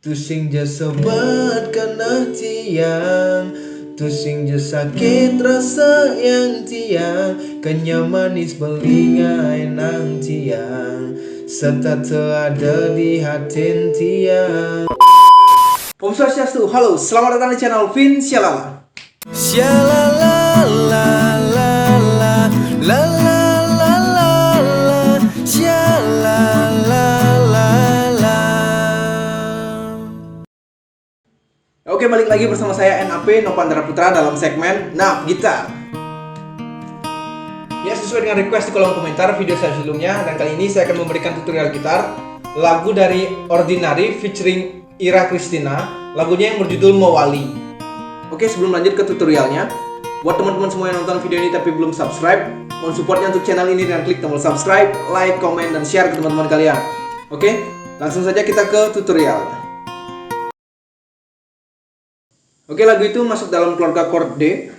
Tusing je sobat kena tiang, tusing je sakit rasa yang tiang, kenya manis belingai nang tiang, serta terada di hatin tiang. Om Swastiastu, halo, selamat datang di channel Vin Syalala. Syalala la la la la la la la la Syalala la la. Oke, balik lagi bersama saya NAP Nopandra Putra dalam segmen Nap Gitar. Ya, sesuai dengan request di kolom komentar video saya sebelumnya, dan kali ini saya akan memberikan tutorial gitar lagu dari Ordinary featuring Ira Christina, lagunya yang berjudul Mewali. Oke, sebelum lanjut ke tutorialnya, buat teman-teman semua yang nonton video ini tapi belum subscribe, mohon supportnya untuk channel ini dengan klik tombol subscribe, like, komen, dan share ke teman-teman kalian. Oke, langsung saja kita ke tutorialnya. Oke, lagu itu masuk dalam keluarga chord D,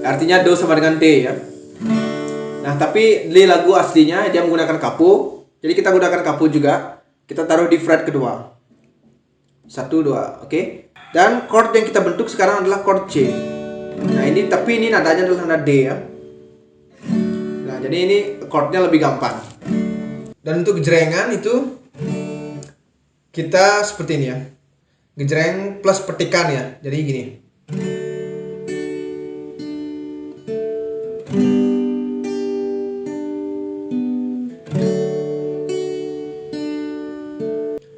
artinya Do sama dengan D ya. Nah, tapi di lagu aslinya dia menggunakan kapo, jadi kita gunakan kapo juga. Kita taruh di fret kedua, 1, 2, oke. Dan chord yang kita bentuk sekarang adalah chord C. Nah ini, tapi ini nadanya adalah nada D ya. Nah jadi ini chordnya lebih gampang. Dan untuk gejrengan itu kita seperti ini ya, gejreng plus petikan ya. Jadi gini.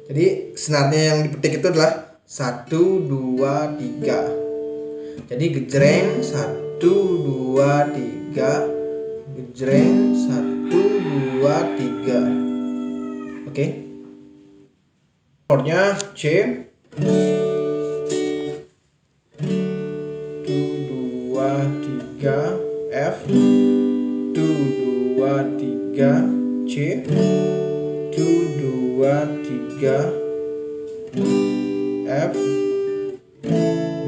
Jadi senarnya yang dipetik itu adalah 1, 2, 3. Jadi gejreng 1, 2, 3, gejreng 1, 2, 3. Oke. Chordnya C, 1, 2, 3, F, 1, 2, 3, C, 1, 2, 3, F,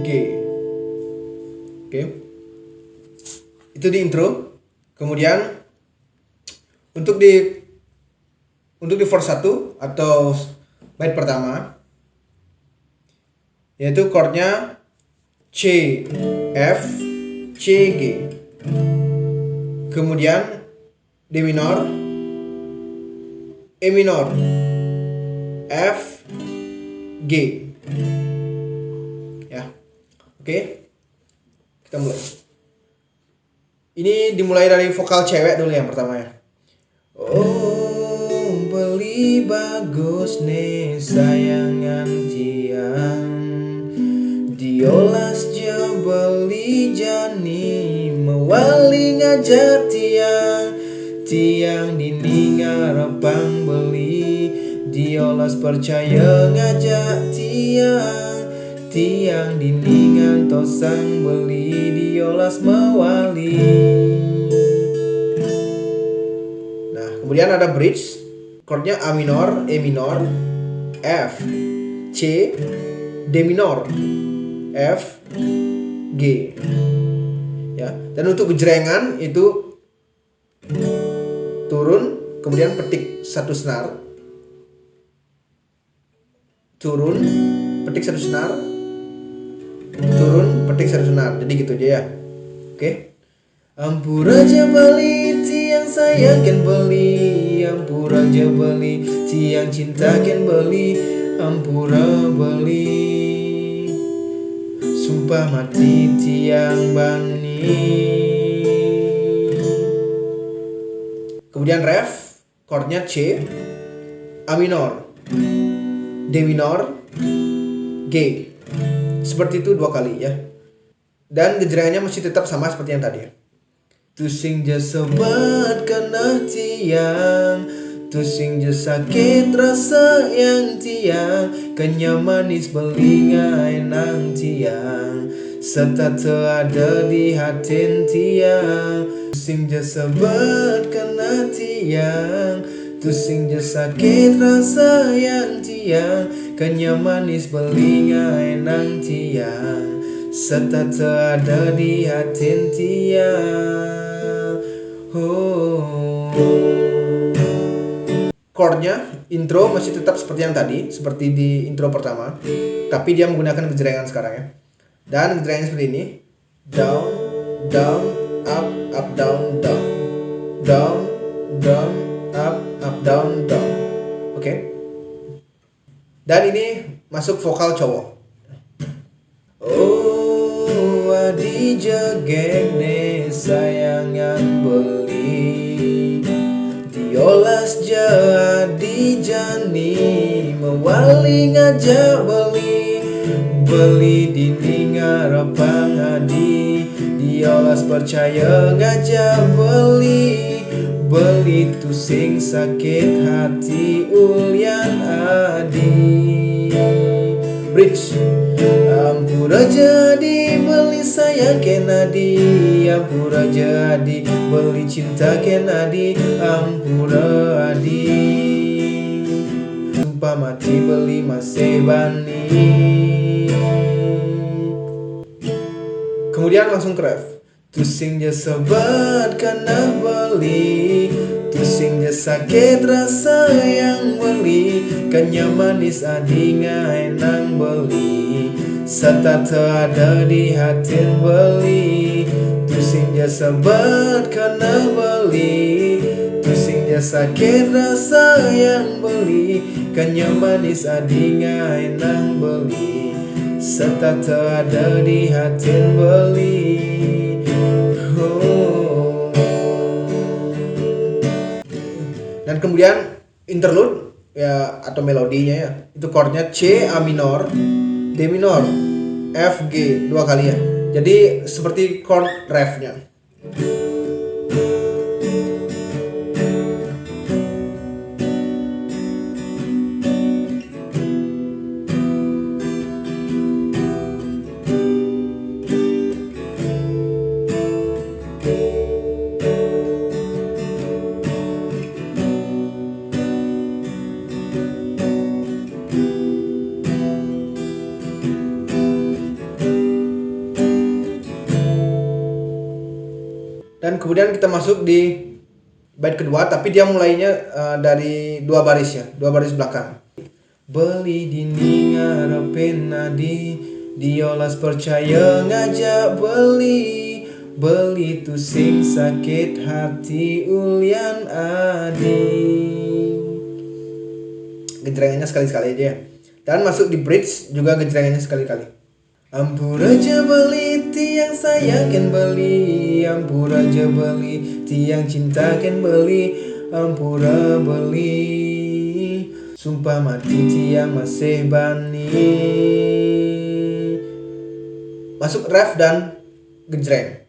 G. Oke. Itu di intro. Kemudian untuk di verse 1 atau bait pertama, yaitu chordnya C, F, C, G. Kemudian D minor, E minor, F, G. Ya. Oke. Kita mulai. Ini dimulai dari vokal cewek dulu yang pertama ya. Oh, beli bagus nih sayangan tiang, diolas je beli jani, mewali ngajar tiang, tiang dininga rapang beli, diolas percaya ngajak tiang, tiang diningan tosang beli, diolas mewali. Nah, kemudian ada bridge, chordnya A minor, E minor, F, C, D minor, F, G. Ya, dan untuk gejrengan itu turun, kemudian petik 1 senar, turun, petik 1 senar, turun, petik 1 senar. Jadi gitu aja ya. Oke. Ampura aja beli tiang sayang kan beli, ampura aja beli tiang cinta kan beli, ampura beli, sumpah mati tiang bani. Kemudian ref, chordnya C, A minor, D minor, G. Seperti itu 2 kali ya. Dan gejrengannya masih tetap sama seperti yang tadi ya. Tusing je sobat kena tiang, tusing je sakit rasa yang tiang, kenya manis belingai nang tiang, serta terada di hatin tiang. Tusing je sobat kena tiang, tusing je sakit rasa yang tiang, kenya manis belingai nang tiang, serta terada di hatin tiang. Oh. Chordnya intro masih tetap seperti yang tadi, seperti di intro pertama, tapi dia menggunakan gejrengan sekarang ya. Dan gejrengannya seperti ini, down, down, up, down, down, down, down, up, down, down. Oke. Dan ini masuk vokal cowok. Oh, adi jegene sayangan beli, diolas jadi jani, mewali ngajak beli dinding arapang adi, diolas percaya ngajak beli tusing sakit hati ulyan adi. Bridge. Ampura jadi beli sayang kenadi, ampura jadi beli cinta kenadi, ampura adi. Sumpah mati beli masih bani. Kemudian langsung ke ref. Tusing je sobat karena beli, tusing je sakit rasa yang beli, kanya manis adi enang beli, serta ada di hati beli. Tusing je sobat karena beli, tusing je sakit rasa yang beli, kanya manis adi enang beli, serta ada di hati beli. Dan kemudian interlude ya atau melodinya ya, itu chordnya C, A minor, D minor, F, G 2 kali ya. Jadi seperti chord refnya. Dan kemudian kita masuk di bait kedua, tapi dia mulainya dari 2 baris ya, 2 baris belakang. Beli dinding ngarepin nadi, diolas percaya ngajak beli tusing sakit hati ulyan adi. Gejrengannya sekali-sekali aja ya. Dan masuk di bridge juga gejrengannya sekali-kali. Ampura aja beli tiang sayang ken beli, ampura aja beli tiang cinta ken beli, ampura beli sumpah mati tiang masih bani. Masuk ref dan gejreng.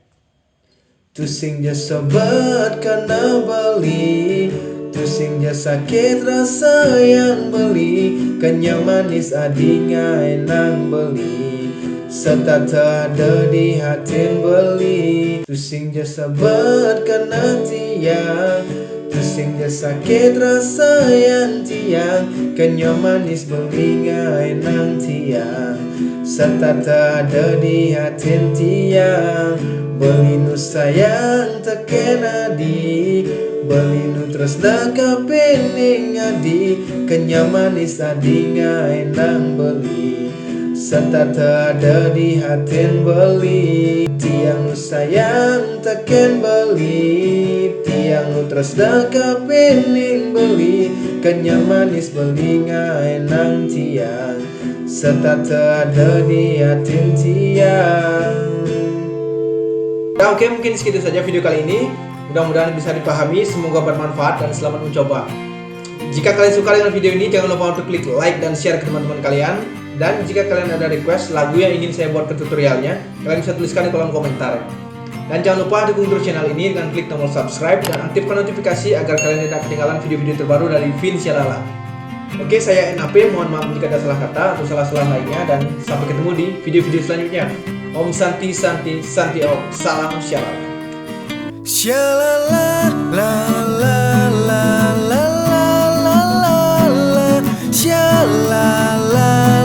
Tusing je sobat karena beli, tusing je sakit rasa yang beli, kanya manis adi enang beli, serta ada di hati beli. Tusing je sabat karena tiang, tusing je sakit rasa yang tiang, kanya manis beli enang tiang, serta ada di hati tiang. Beli nu sayang teken adi, beli nu tresna kapening adi, kanya manis adi enang beli, serta ada di hati beli. Tiang nu sayang teken beli, tiang nu tresna kapening beli, kanya manis beli enang tiang, serta ada di hati tiang. Nah, oke, mungkin segitu saja video kali ini. Mudah-mudahan bisa dipahami, semoga bermanfaat dan selamat mencoba. Jika kalian suka dengan video ini, jangan lupa untuk klik like dan share ke teman-teman kalian. Dan jika kalian ada request lagu yang ingin saya buat ke tutorialnya, kalian bisa tuliskan di kolom komentar. Dan jangan lupa dukung terus channel ini dengan klik tombol subscribe dan aktifkan notifikasi agar kalian tidak ketinggalan video-video terbaru dari Vinshalala. Oke, saya NAP, mohon maaf jika ada salah kata atau salah-salah lainnya, dan sampai ketemu di video-video selanjutnya. Om Santi Santi Santi Om, salam shalala. Shalala la la la la la la la la, shalala.